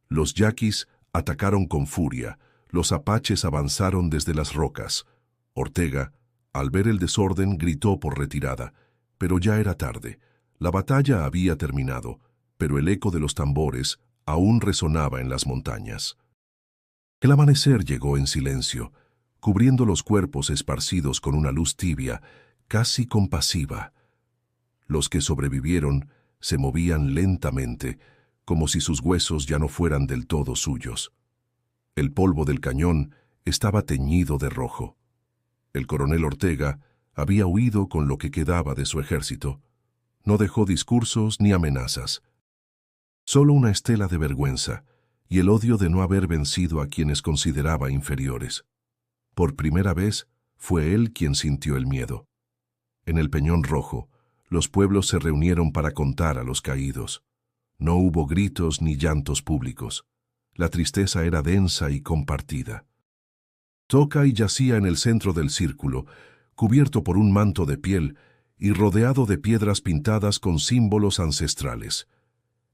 Los yaquis atacaron con furia. Los apaches avanzaron desde las rocas. Ortega, al ver el desorden, gritó por retirada. Pero ya era tarde. La batalla había terminado, pero el eco de los tambores aún resonaba en las montañas. El amanecer llegó en silencio, cubriendo los cuerpos esparcidos con una luz tibia, casi compasiva. Los que sobrevivieron se movían lentamente, como si sus huesos ya no fueran del todo suyos. El polvo del cañón estaba teñido de rojo. El coronel Ortega había huido con lo que quedaba de su ejército. No dejó discursos ni amenazas. Solo una estela de vergüenza y el odio de no haber vencido a quienes consideraba inferiores. Por primera vez, fue él quien sintió el miedo. En el Peñón Rojo, los pueblos se reunieron para contar a los caídos. No hubo gritos ni llantos públicos. La tristeza era densa y compartida. Tokay yacía en el centro del círculo, cubierto por un manto de piel y rodeado de piedras pintadas con símbolos ancestrales.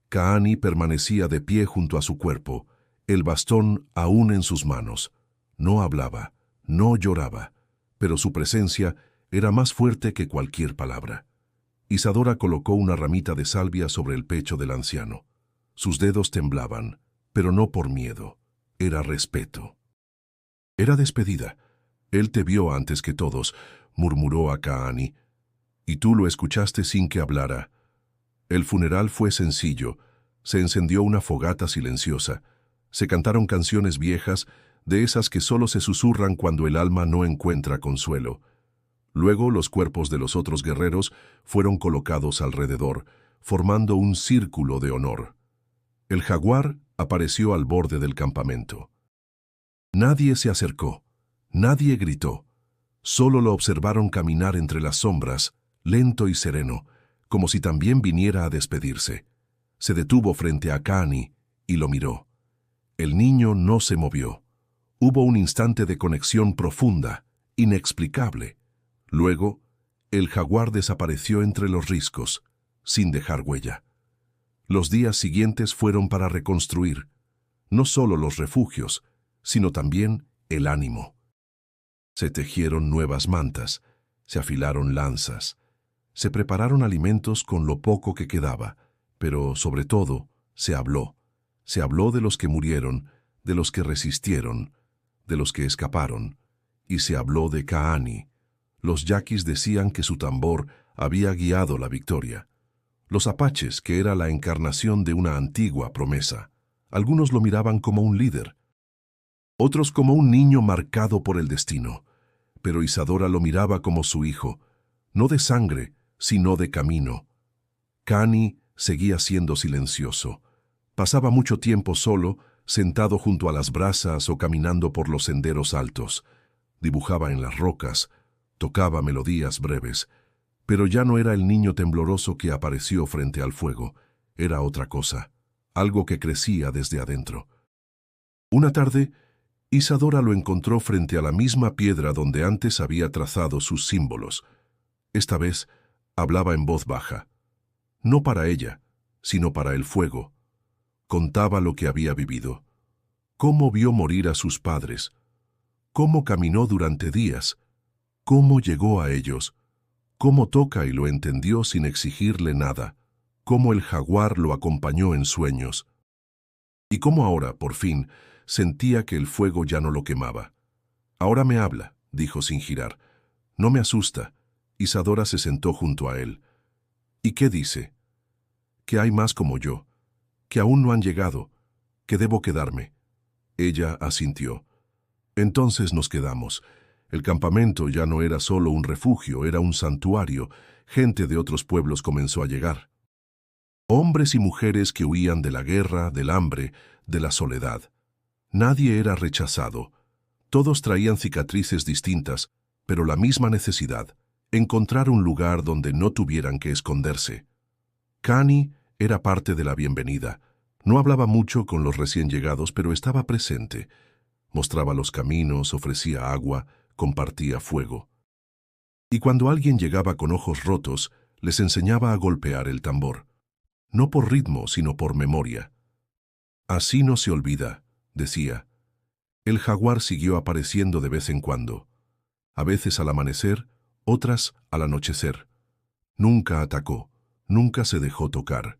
Kaani permanecía de pie junto a su cuerpo, el bastón aún en sus manos. No hablaba, no lloraba, pero su presencia era más fuerte que cualquier palabra. Isadora colocó una ramita de salvia sobre el pecho del anciano. Sus dedos temblaban, pero no por miedo, era respeto. Era despedida. Él te vio antes que todos, murmuró a Kaani, y tú lo escuchaste sin que hablara. El funeral fue sencillo. Se encendió una fogata silenciosa. Se cantaron canciones viejas, de esas que solo se susurran cuando el alma no encuentra consuelo. Luego los cuerpos de los otros guerreros fueron colocados alrededor, formando un círculo de honor. El jaguar apareció al borde del campamento. Nadie se acercó, nadie gritó. Solo lo observaron caminar entre las sombras, lento y sereno, como si también viniera a despedirse. Se detuvo frente a Kaani y lo miró. El niño no se movió. Hubo un instante de conexión profunda, inexplicable. Luego, el jaguar desapareció entre los riscos, sin dejar huella. Los días siguientes fueron para reconstruir, no solo los refugios, sino también el ánimo. Se tejieron nuevas mantas, se afilaron lanzas, se prepararon alimentos con lo poco que quedaba, pero sobre todo se habló. Se habló de los que murieron, de los que resistieron, de los que escaparon, y se habló de Kaani. Los yaquis decían que su tambor había guiado la victoria. Los apaches, que era la encarnación de una antigua promesa. Algunos lo miraban como un líder, otros como un niño marcado por el destino. Pero Isadora lo miraba como su hijo, no de sangre, sino de camino. Kaani seguía siendo silencioso. Pasaba mucho tiempo solo, sentado junto a las brasas o caminando por los senderos altos. Dibujaba en las rocas, tocaba melodías breves, pero ya no era el niño tembloroso que apareció frente al fuego. Era otra cosa, algo que crecía desde adentro. Una tarde, Isadora lo encontró frente a la misma piedra donde antes había trazado sus símbolos. Esta vez hablaba en voz baja. No para ella, sino para el fuego. Contaba lo que había vivido. Cómo vio morir a sus padres. Cómo caminó durante días. Cómo llegó a ellos. Cómo toca y lo entendió sin exigirle nada. Cómo el jaguar lo acompañó en sueños. Y cómo ahora, por fin, sentía que el fuego ya no lo quemaba. Ahora me habla, dijo sin girar. No me asusta. Isadora se sentó junto a él. ¿Y qué dice? Que hay más como yo, que aún no han llegado, que debo quedarme. Ella asintió. Entonces nos quedamos. El campamento ya no era solo un refugio, era un santuario. Gente de otros pueblos comenzó a llegar. Hombres y mujeres que huían de la guerra, del hambre, de la soledad. Nadie era rechazado. Todos traían cicatrices distintas, pero la misma necesidad, encontrar un lugar donde no tuvieran que esconderse. Kaani era parte de la bienvenida. No hablaba mucho con los recién llegados, pero estaba presente. Mostraba los caminos, ofrecía agua, compartía fuego. Y cuando alguien llegaba con ojos rotos, les enseñaba a golpear el tambor. No por ritmo, sino por memoria. Así no se olvida, decía. El jaguar siguió apareciendo de vez en cuando. A veces al amanecer, otras al anochecer. Nunca atacó, nunca se dejó tocar.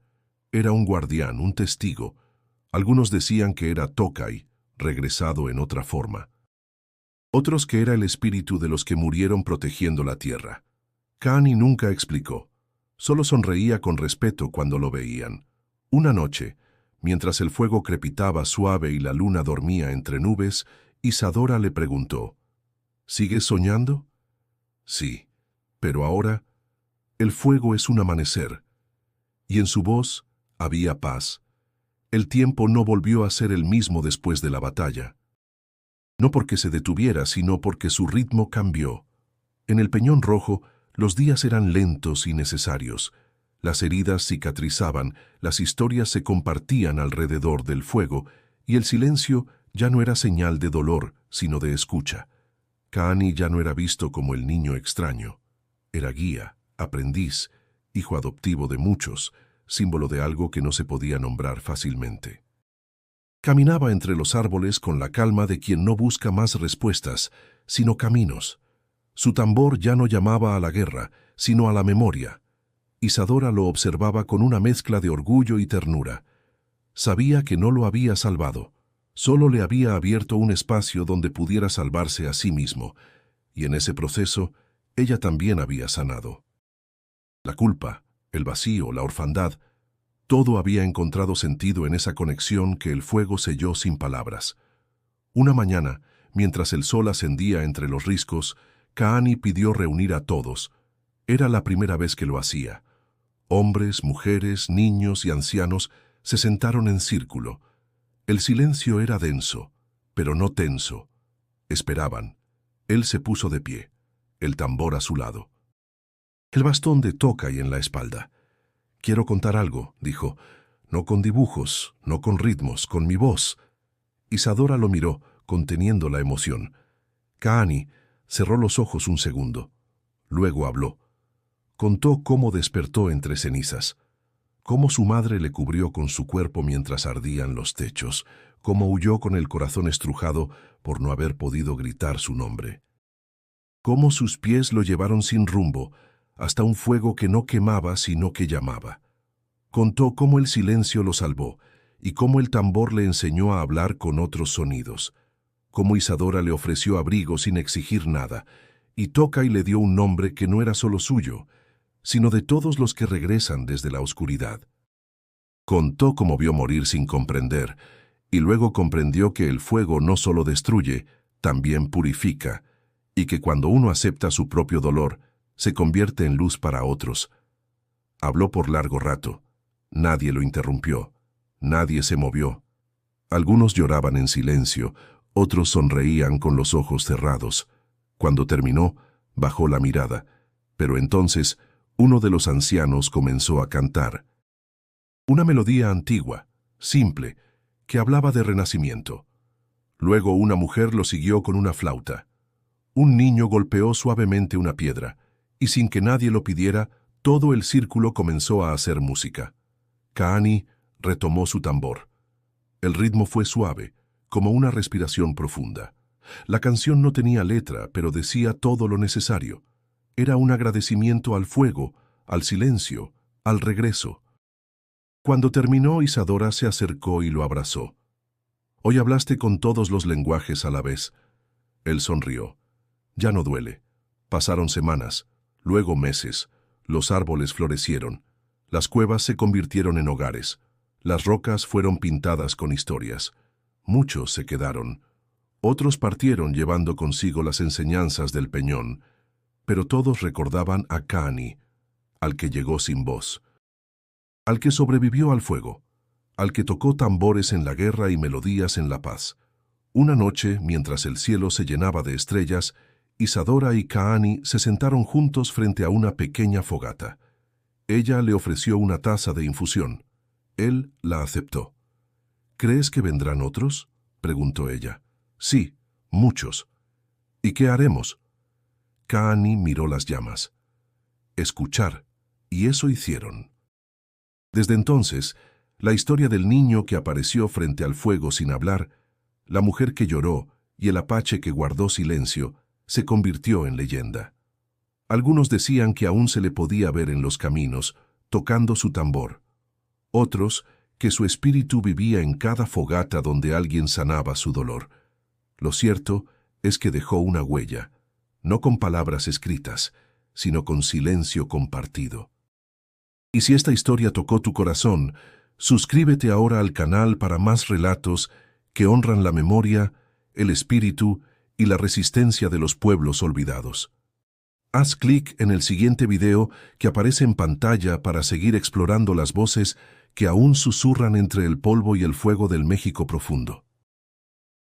Era un guardián, un testigo. Algunos decían que era Tokay, regresado en otra forma. Otros que era el espíritu de los que murieron protegiendo la tierra. Kaani nunca explicó. Solo sonreía con respeto cuando lo veían. Una noche, mientras el fuego crepitaba suave y la luna dormía entre nubes, Isadora le preguntó, ¿sigues soñando? Sí, pero ahora el fuego es un amanecer. Y en su voz había paz. El tiempo no volvió a ser el mismo después de la batalla. No porque se detuviera, sino porque su ritmo cambió. En el Peñón Rojo, los días eran lentos y necesarios. Las heridas cicatrizaban, las historias se compartían alrededor del fuego, y el silencio ya no era señal de dolor, sino de escucha. Kaani ya no era visto como el niño extraño. Era guía, aprendiz, hijo adoptivo de muchos, símbolo de algo que no se podía nombrar fácilmente. Caminaba entre los árboles con la calma de quien no busca más respuestas, sino caminos. Su tambor ya no llamaba a la guerra, sino a la memoria. Isadora lo observaba con una mezcla de orgullo y ternura. Sabía que no lo había salvado, solo le había abierto un espacio donde pudiera salvarse a sí mismo, y en ese proceso ella también había sanado. La culpa, el vacío, la orfandad, todo había encontrado sentido en esa conexión que el fuego selló sin palabras. Una mañana, mientras el sol ascendía entre los riscos, Kaani pidió reunir a todos. Era la primera vez que lo hacía. Hombres, mujeres, niños y ancianos se sentaron en círculo. El silencio era denso, pero no tenso. Esperaban. Él se puso de pie, el tambor a su lado. El bastón de Tokay en la espalda. «Quiero contar algo», dijo. «No con dibujos, no con ritmos, con mi voz». Isadora lo miró, conteniendo la emoción. Kaani cerró los ojos un segundo. Luego habló. Contó cómo despertó entre cenizas, cómo su madre le cubrió con su cuerpo mientras ardían los techos, cómo huyó con el corazón estrujado por no haber podido gritar su nombre. Cómo sus pies lo llevaron sin rumbo, hasta un fuego que no quemaba sino que llamaba. Contó cómo el silencio lo salvó, y cómo el tambor le enseñó a hablar con otros sonidos, cómo Isadora le ofreció abrigo sin exigir nada, y Tokay le dio un nombre que no era solo suyo, sino de todos los que regresan desde la oscuridad. Contó cómo vio morir sin comprender, y luego comprendió que el fuego no solo destruye, también purifica, y que cuando uno acepta su propio dolor, se convierte en luz para otros. Habló por largo rato. Nadie lo interrumpió. Nadie se movió. Algunos lloraban en silencio, otros sonreían con los ojos cerrados. Cuando terminó, bajó la mirada, pero entonces uno de los ancianos comenzó a cantar. Una melodía antigua, simple, que hablaba de renacimiento. Luego una mujer lo siguió con una flauta. Un niño golpeó suavemente una piedra, y sin que nadie lo pidiera, todo el círculo comenzó a hacer música. Kaani retomó su tambor. El ritmo fue suave, como una respiración profunda. La canción no tenía letra, pero decía todo lo necesario. Era un agradecimiento al fuego, al silencio, al regreso. Cuando terminó, Isadora se acercó y lo abrazó. «Hoy hablaste con todos los lenguajes a la vez». Él sonrió. «Ya no duele. Pasaron semanas, luego meses. Los árboles florecieron. Las cuevas se convirtieron en hogares. Las rocas fueron pintadas con historias. Muchos se quedaron. Otros partieron llevando consigo las enseñanzas del Peñón. Pero todos recordaban a Kaani, al que llegó sin voz, al que sobrevivió al fuego, al que tocó tambores en la guerra y melodías en la paz. Una noche, mientras el cielo se llenaba de estrellas, Isadora y Kaani se sentaron juntos frente a una pequeña fogata. Ella le ofreció una taza de infusión. Él la aceptó. «¿Crees que vendrán otros?», preguntó ella. «Sí, muchos». «¿Y qué haremos?». Kaani miró las llamas. «Escuchar», y eso hicieron. Desde entonces, la historia del niño que apareció frente al fuego sin hablar, la mujer que lloró y el apache que guardó silencio, se convirtió en leyenda. Algunos decían que aún se le podía ver en los caminos, tocando su tambor. Otros, que su espíritu vivía en cada fogata donde alguien sanaba su dolor. Lo cierto es que dejó una huella, no con palabras escritas, sino con silencio compartido. Y si esta historia tocó tu corazón, suscríbete ahora al canal para más relatos que honran la memoria, el espíritu y la resistencia de los pueblos olvidados. Haz clic en el siguiente video que aparece en pantalla para seguir explorando las voces que aún susurran entre el polvo y el fuego del México profundo.